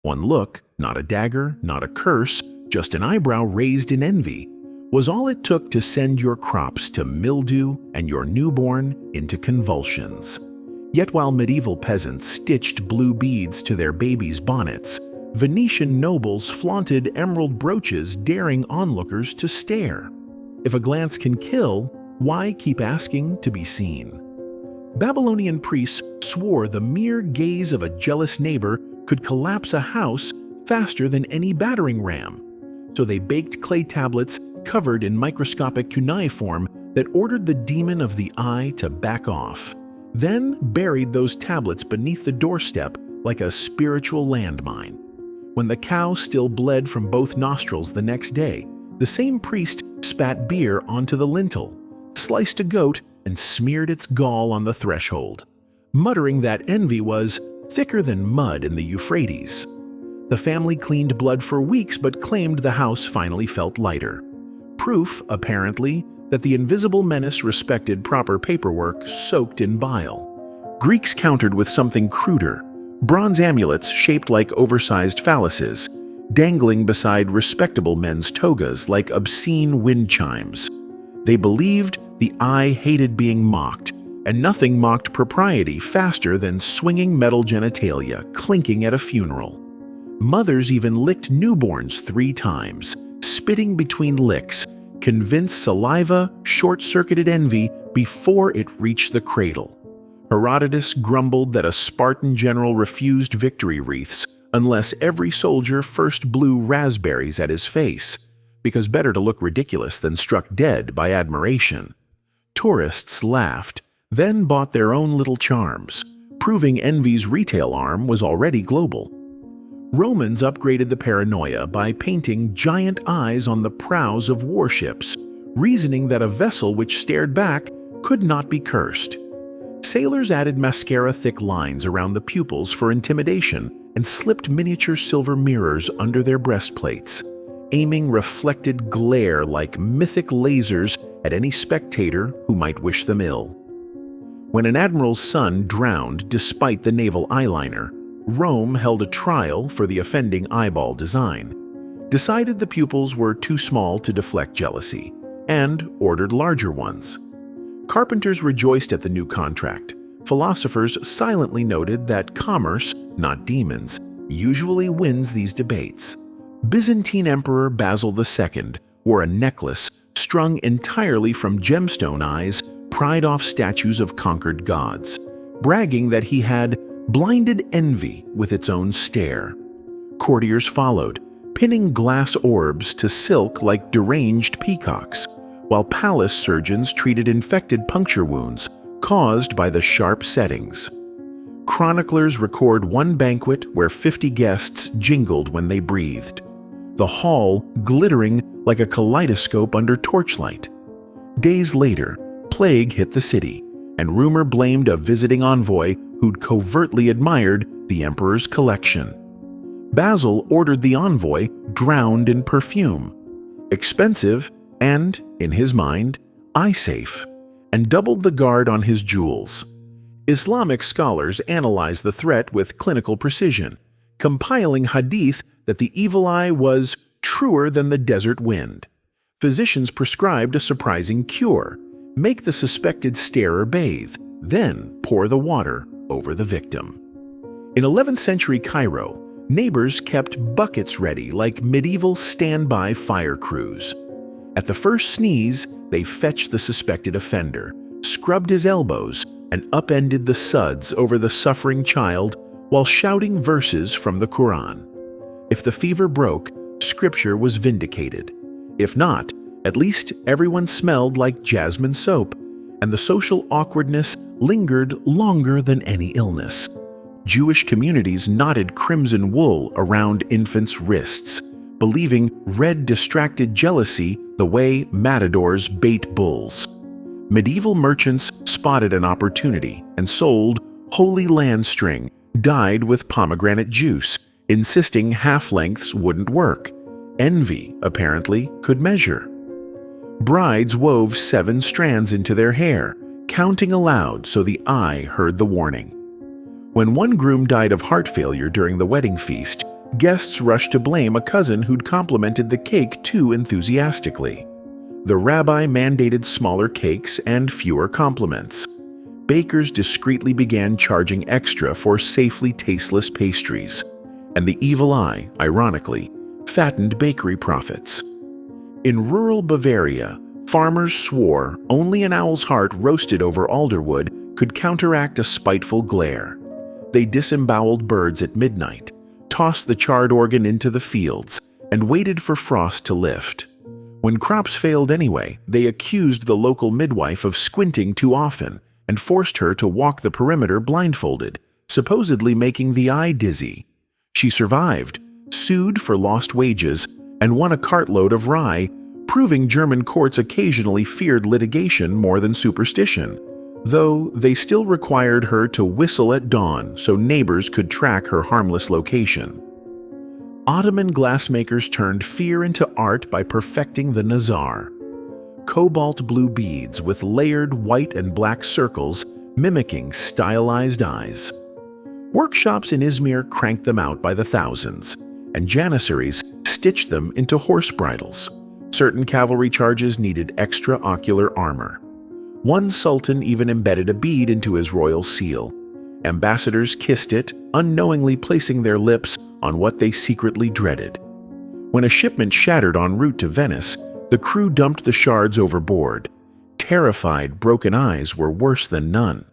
One look, not a dagger, not a curse, just an eyebrow raised in envy, was all it took to send your crops to mildew and your newborn into convulsions. Yet while medieval peasants stitched blue beads to their babies' bonnets, Venetian nobles flaunted emerald brooches, daring onlookers to stare. If a glance can kill, why keep asking to be seen? Babylonian priests swore the mere gaze of a jealous neighbor could collapse a house faster than any battering ram. So they baked clay tablets covered in microscopic cuneiform that ordered the demon of the eye to back off, then buried those tablets beneath the doorstep like a spiritual landmine. When the cow still bled from both nostrils the next day, the same priest spat beer onto the lintel, sliced a goat, and smeared its gall on the threshold, muttering that envy was thicker than mud in the Euphrates. The family cleaned blood for weeks but claimed the house finally felt lighter. Proof, apparently, that the invisible menace respected proper paperwork soaked in bile. Greeks countered with something cruder: bronze amulets shaped like oversized phalluses, dangling beside respectable men's togas like obscene wind chimes. They believed the eye hated being mocked, and nothing mocked propriety faster than swinging metal genitalia clinking at a funeral. Mothers even licked newborns 3 times, spitting between licks, convinced saliva short-circuited envy before it reached the cradle. Herodotus grumbled that a Spartan general refused victory wreaths unless every soldier first blew raspberries at his face, because better to look ridiculous than struck dead by admiration. Tourists laughed, then bought their own little charms, proving envy's retail arm was already global. Romans upgraded the paranoia by painting giant eyes on the prows of warships, reasoning that a vessel which stared back could not be cursed. Sailors added mascara-thick lines around the pupils for intimidation and slipped miniature silver mirrors under their breastplates, aiming reflected glare like mythic lasers at any spectator who might wish them ill. When an admiral's son drowned despite the naval eyeliner, Rome held a trial for the offending eyeball design, decided the pupils were too small to deflect jealousy, and ordered larger ones. Carpenters rejoiced at the new contract. Philosophers silently noted that commerce, not demons, usually wins these debates. Byzantine Emperor Basil II wore a necklace strung entirely from gemstone eyes pried off statues of conquered gods, bragging that he had blinded envy with its own stare. Courtiers followed, pinning glass orbs to silk like deranged peacocks, while palace surgeons treated infected puncture wounds caused by the sharp settings. Chroniclers record one banquet where 50 guests jingled when they breathed, the hall glittering like a kaleidoscope under torchlight. Days later, plague hit the city, and rumor blamed a visiting envoy who'd covertly admired the emperor's collection. Basil ordered the envoy drowned in perfume, expensive and, in his mind, eye-safe, and doubled the guard on his jewels. Islamic scholars analyzed the threat with clinical precision, compiling hadith that the evil eye was truer than the desert wind. Physicians prescribed a surprising cure: make the suspected starer bathe, then pour the water over the victim. In 11th century Cairo, neighbors kept buckets ready like medieval standby fire crews. At the first sneeze, they fetched the suspected offender, scrubbed his elbows, and upended the suds over the suffering child while shouting verses from the Quran. If the fever broke, scripture was vindicated. If not, at least everyone smelled like jasmine soap, and the social awkwardness lingered longer than any illness. Jewish communities knotted crimson wool around infants' wrists, believing red distracted jealousy the way matadors bait bulls. Medieval merchants spotted an opportunity and sold holy land string dyed with pomegranate juice, insisting half-lengths wouldn't work. Envy, apparently, could measure. Brides wove 7 strands into their hair, counting aloud so the eye heard the warning. When one groom died of heart failure during the wedding feast, Guests rushed to blame a cousin who'd complimented the cake too enthusiastically. The rabbi mandated smaller cakes and fewer compliments. Bakers discreetly began charging extra for safely tasteless pastries, and the evil eye, ironically, fattened bakery profits. In rural Bavaria, farmers swore only an owl's heart roasted over alderwood could counteract a spiteful glare. They disemboweled birds at midnight, tossed the charred organ into the fields, and waited for frost to lift. When crops failed anyway, they accused the local midwife of squinting too often and forced her to walk the perimeter blindfolded, supposedly making the eye dizzy. She survived, sued for lost wages, and won a cartload of rye, proving German courts occasionally feared litigation more than superstition, though they still required her to whistle at dawn so neighbors could track her harmless location. Ottoman glassmakers turned fear into art by perfecting the nazar. Cobalt blue beads with layered white and black circles mimicking stylized eyes. Workshops in Izmir cranked them out by the thousands, and janissaries stitched them into horse bridles. Certain cavalry charges needed extra ocular armor. One sultan even embedded a bead into his royal seal. Ambassadors kissed it, unknowingly placing their lips on what they secretly dreaded. When a shipment shattered en route to Venice, the crew dumped the shards overboard. Terrified, broken eyes were worse than none.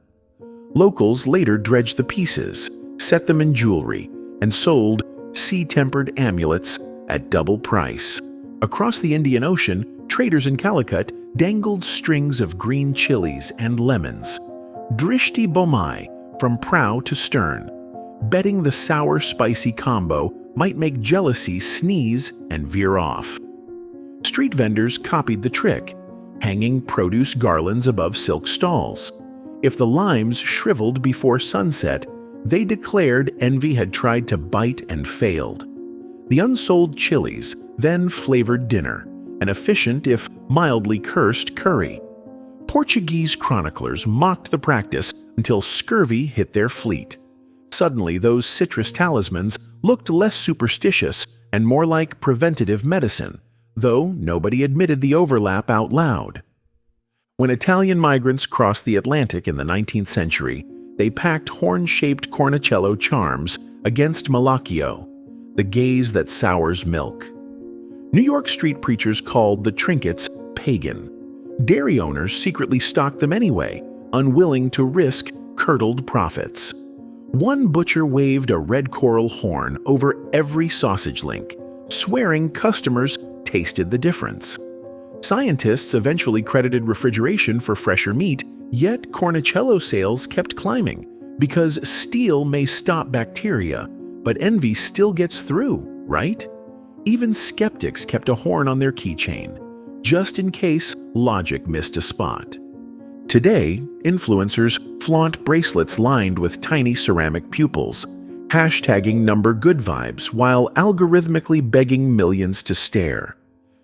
Locals later dredged the pieces, set them in jewelry, and sold sea-tempered amulets at double price. Across the Indian Ocean, traders in Calicut dangled strings of green chilies and lemons. Drishti bomai from prow to stern, betting the sour-spicy combo might make jealousy sneeze and veer off. Street vendors copied the trick, hanging produce garlands above silk stalls. If the limes shriveled before sunset, they declared envy had tried to bite and failed. The unsold chilies then flavored dinner, an efficient if mildly cursed curry. Portuguese chroniclers mocked the practice until scurvy hit their fleet. Suddenly, those citrus talismans looked less superstitious and more like preventative medicine, though nobody admitted the overlap out loud. When Italian migrants crossed the Atlantic in the 19th century, they packed horn-shaped cornicello charms against malacchio, the gaze that sours milk. New York street preachers called the trinkets pagan. Dairy owners secretly stocked them anyway, unwilling to risk curdled profits. One butcher waved a red coral horn over every sausage link, swearing customers tasted the difference. Scientists eventually credited refrigeration for fresher meat, yet cornicello sales kept climbing, because steel may stop bacteria, but envy still gets through, right? Even skeptics kept a horn on their keychain, just in case logic missed a spot. Today, influencers flaunt bracelets lined with tiny ceramic pupils, hashtagging number good vibes while algorithmically begging millions to stare.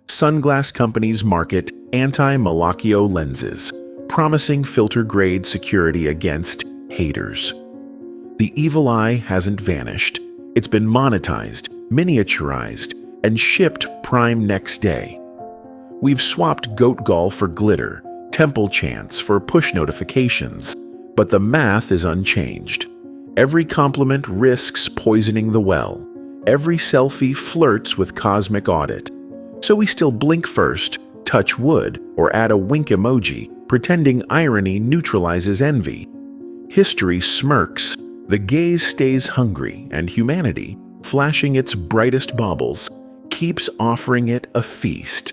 Sunglass companies market anti-malacchio lenses, promising filter-grade security against haters. The evil eye hasn't vanished. It's been monetized, miniaturized, and shipped prime next day. We've swapped goat gall for glitter, temple chants for push notifications, but the math is unchanged. Every compliment risks poisoning the well. Every selfie flirts with cosmic audit. So we still blink first, touch wood, or add a wink emoji, pretending irony neutralizes envy. History smirks, the gaze stays hungry, and humanity, flashing its brightest baubles, keeps offering it a feast.